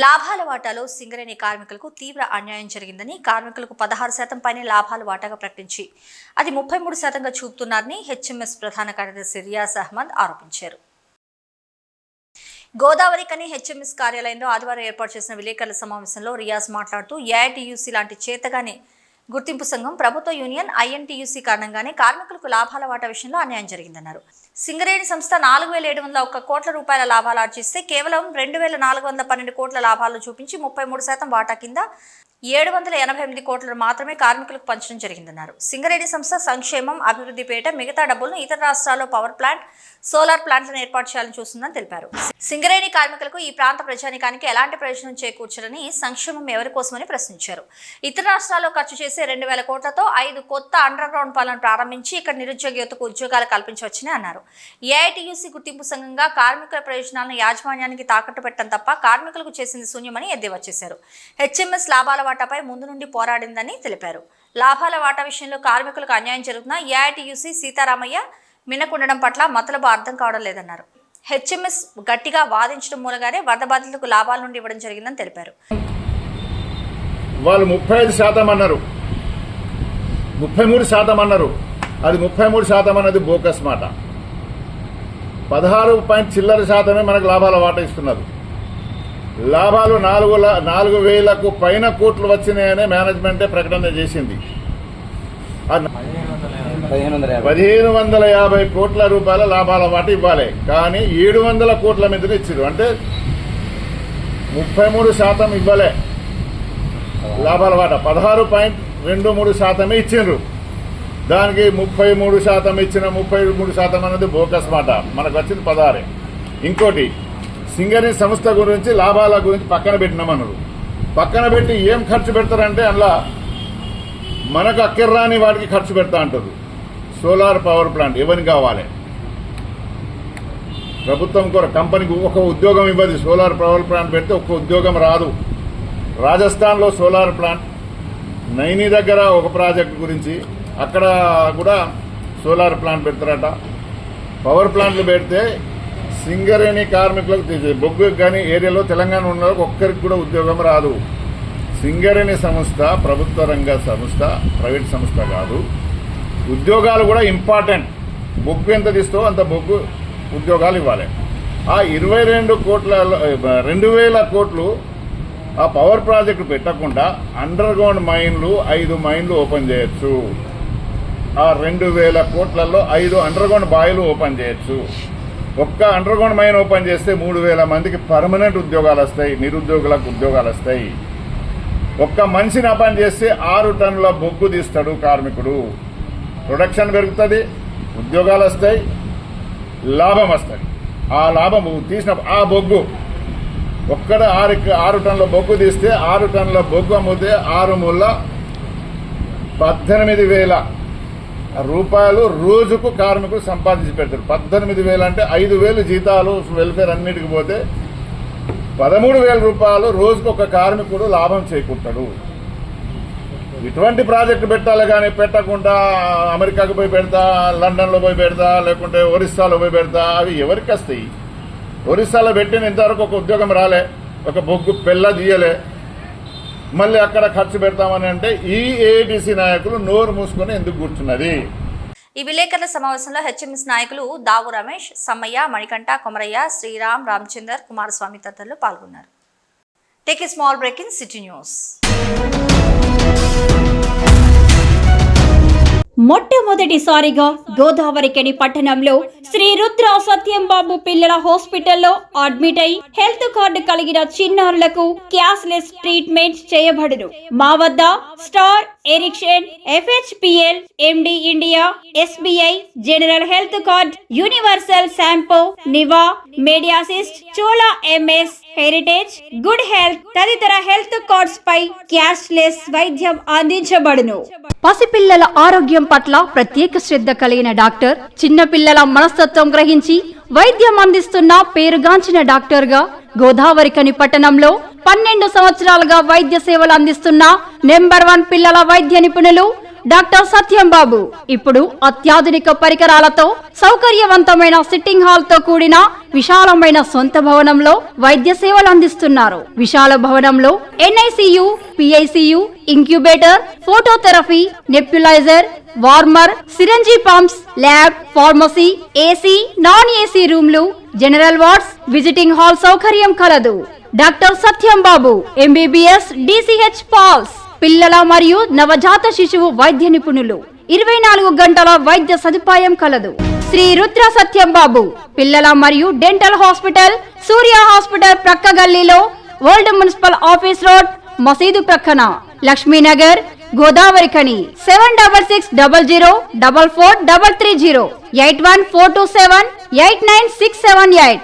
లాభాల వాటాలో సింగరేణి కార్మికులకు తీవ్ర అన్యాయం జరిగిందని కార్మికులకు 16% పైనే లాభాల వాటాగా ప్రకటించి అది 33%గా చూపుతున్నారని హెచ్ఎంఎస్ ప్రధాన కార్యదర్శి రియాజ్ అహ్మద్ ఆరోపించారు. గోదావరి కని హెచ్ఎంఎస్ కార్యాలయంలో ఆదివారం ఏర్పాటు చేసిన విలేకరుల సమావేశంలో రియాజ్ మాట్లాడుతూ ఏఐటీయూసీ లాంటి చేతగానే గుర్తింపు సంఘం ప్రభుత్వ యూనియన్ ఐఎన్టీయూసీ కారణంగానే కార్మికులకు లాభాల వాటా విషయంలో అన్యాయం జరిగిందన్నారు. సింగరేణి సంస్థ 4,701 కోట్ల రూపాయల లాభాలు ఆర్జిస్తే కేవలం 2,412 కోట్ల లాభాలను చూపించి 33% వాటా కింద 788 కోట్లను మాత్రమే కార్మికులకు పంచడం జరిగిందన్నారు. సింగరేణి సంస్థ సంక్షేమం, అభివృద్ధి పేట మిగతా డబ్బులను ఇతర రాష్ట్రాల్లో పవర్ ప్లాంట్, సోలార్ ప్లాంట్లను ఏర్పాటు చేయాలని చూస్తుందని తెలిపారు. సింగరేణి కార్మికులకు ఈ ప్రాంత ప్రజానికానికి ఎలాంటి ప్రయోజనం చేకూర్చాలని, సంక్షేమం ఎవరి కోసమని ప్రశ్నించారు. ఇతర రాష్ట్రాల్లో ఖర్చు చేసే 2,000 కోట్లతో 5 కొత్త అండర్ గ్రౌండ్ పనులను ప్రారంభించి ఇక్కడ నిరుద్యోగ యువతకు ఉద్యోగాలు కల్పించవచ్చని అన్నారు. ఏఐటీయూసీ గుర్తింపు సంఘంగా కార్మికుల ప్రయోజనాలను యాజమాన్యానికి తాకట్టు పెట్టడం తప్ప కార్మికులకు చేసింది శూన్యమని ఎద్దేవా చేశారు. హెచ్ఎంఎస్ లాభాల వాటాపై ముందు నుండి పోరాడిందని తెలిపారు. లాభాల వాటా విషయంలో కార్మికులకు అన్యాయం జరుగుతున్నా ఏఐటీయూసీ సీతారామయ్య మినకుండడం పట్ల మతలబు అర్థం కావడం లేదన్నారు. హెచ్ఎంఎస్ గట్టిగా వాదించడం మూలంగానే వరద బాధితులకు లాభాల నుండి ఇవ్వడం జరిగిందని తెలిపారు. వాళ్ళు 35% అన్నారు, 33% అన్నారు. అది 33% అన్నది బోకస్ మాట. 16% మనకు లాభాల వాటా ఇస్తున్నారు. లాభాలు 4,000 పైన కోట్లు వచ్చినాయనే మేనేజ్మెంటే ప్రకటన చేసింది. 1,550 కోట్ల రూపాయల లాభాల వాట ఇవ్వాలి, కానీ 700 కోట్ల మీద ఇచ్చారు. అంటే 33% ఇవ్వలే లాభాల వాట, 16.23% ఇచ్చిండ్రు. దానికి 33% ఇచ్చిన 33% అనేది బోకస్ మాట. మనకు వచ్చింది 16. ఇంకోటి, సింగరేణి సంస్థ గురించి లాభాల గురించి పక్కన పెట్టినామన్నారు. పక్కన పెట్టి ఏం ఖర్చు పెడతారంటే అందులో మనకు అక్కర్రాని వాటికి ఖర్చు పెడతా అంటారు. సోలార్ పవర్ ప్లాంట్ ఎవరికి కావాలి? ప్రభుత్వం కూడా కంపెనీకి ఒక ఉద్యోగం ఇవ్వదు. సోలార్ పవర్ ప్లాంట్ పెడితే ఒక్క ఉద్యోగం రాదు. రాజస్థాన్లో సోలార్ ప్లాంట్, నైనీ దగ్గర ఒక ప్రాజెక్ట్ గురించి అక్కడ కూడా సోలార్ ప్లాంట్ పెడతారట. పవర్ ప్లాంట్లు పెడితే సింగరేణి కార్మికులకు బొగ్గు కానీ ఏరియాలో తెలంగాణ ఉన్న ఒక్కరికి కూడా ఉద్యోగం రాదు. సింగరేణి సంస్థ ప్రభుత్వ రంగ సంస్థ, ప్రైవేట్ సంస్థ కాదు. ఉద్యోగాలు కూడా ఇంపార్టెంట్. బొగ్గు ఎంత తీస్తావో అంత బొగ్గు ఉద్యోగాలు ఇవ్వాలి. ఆ 2,000 కోట్లు ఆ పవర్ ప్రాజెక్టు పెట్టకుండా అండర్ గ్రౌండ్ మైన్లు 5 మైన్లు ఓపెన్ చేయొచ్చు. ఆ 2,000 కోట్లలో 5 అండర్ గ్రౌండ్ బాయిలు ఓపెన్ చేయొచ్చు. ఒక్క అండర్ గ్రౌండ్ మైన్ ఓపెన్ చేస్తే 3,000 మందికి పర్మనెంట్ ఉద్యోగాలు వస్తాయి, నిరుద్యోగులకు ఉద్యోగాలు వస్తాయి. ఒక్క మనిషిని అపాయింట్ చేస్తే 6 టన్నుల బొగ్గు తీస్తాడు కార్మికుడు. ప్రొడక్షన్ పెరుగుతుంది, ఉద్యోగాలు వస్తాయి, లాభం వస్తుంది. ఆ లాభం తీసిన ఆ బొగ్గు ఒక్కడ 6 టన్నుల బొగ్గు తీస్తే 6 టన్నుల బొగ్గు అమ్మితే 6 మూల 18,000 రూపాయలు రోజుకు కార్మికులు సంపాదించి పెడతారు. 18,000 అంటే 5,000 జీతాలు, వెల్ఫేర్ అన్నిటికి పోతే 13,000 రూపాయలు రోజుకు ఒక కార్మికుడు లాభం చేకూర్తాడు. ఇటువంటి ప్రాజెక్టు పెట్టాలి, కానీ పెట్టకుండా అమెరికాకు పోయి పెడతా, లండన్లో పోయి పెడతా, లేకుంటే ఒరిస్సాలో పోయి పెడతా. అవి ఎవరికి వస్తాయి? ఒరిస్సాలో పెట్టిన ఇంతవరకు ఒక ఉద్యోగం రాలే, ఒక బొగ్గు పెళ్ళ తీయలే. మళ్ళీ అక్కడ ఖర్చు పెడతామని అంటే ఈ ఏఐటీసీ నాయకులు నోరు మూసుకొని ఎందుకు కూర్చున్నది? ఈ విలేకరుల సమావేశంలో హెచ్ఎంఎస్ నాయకులు దావు రమేష్, సమ్మయ్య, మణికంఠ, కొమరయ్య, శ్రీరామ్, రామచందర్, కుమారస్వామి తదితరులు పాల్గొన్నారు. Take a small break in city news. మొట్టమొదటిసారిగా గోదావరికని పట్టణంలో శ్రీ రుద్ర సత్యంబాబు పిల్లల హాస్పిటల్లో అడ్మిట్ అయి హెల్త్ కార్డు కలిగిన చిన్నారులకు క్యాష్లెస్ ట్రీట్మెంట్ చేయబడును. మా వద్ద Star, Ericson, FHPL, MD India, SBI, general health card, Universal Sompo, Niva, Mediassist, Chola MS, Heritage, Good Health తదితర హెల్త్ కార్డ్స్ పై క్యాష్లెస్ వైద్యం అందించబడును. పసిపిల్లల ఆరోగ్యం పట్ల ప్రత్యేక శ్రద్ధ కలిగిన డాక్టర్, చిన్నపిల్లల మనస్తత్వం గ్రహించి వైద్యం అందిస్తున్న పేరుగాంచిన డాక్టర్ గా గోదావరికని పట్టణంలో 12 సంవత్సరాలుగా వైద్య సేవలు అందిస్తున్న నెంబర్ 1 పిల్లల వైద్య నిపుణులు డాక్టర్ సత్యం బాబు ఇప్పుడు అత్యాధునిక పరికరాలతో సౌకర్యవంతమైన సిట్టింగ్ హాల్ తో కూడిన విశాలమైన సొంత భవనంలో వైద్య సేవలు అందిస్తున్నారు. విశాల భవనంలో NICU, PICU, incubator, phototherapy, nebuliser, warmer, సిరంజీ pumps, lab, pharmacy, AC, non AC రూమ్లు, జనరల్ వార్డ్స్, విజిటింగ్ హాల్ సౌకర్యం కలదు. డాక్టర్ సత్యం బాబు MBBS, DCH పాల్స్, పిల్లల మరియు నవజాత శిశువు వైద్య నిపుణులు. 24 గంటల వైద్య సదుపాయం కలదు. శ్రీ రుద్ర సత్యం బాబు పిల్లల మరియు డెంటల్ హాస్పిటల్, సూర్య హాస్పిటల్ ప్రక్క గల్లీలో, ఓల్డ్ మున్సిపల్ ఆఫీస్ రోడ్, మసీదు ప్రక్కన, లక్ష్మీనగర్, గోదావరి ఖని. 7660044330 8142789678.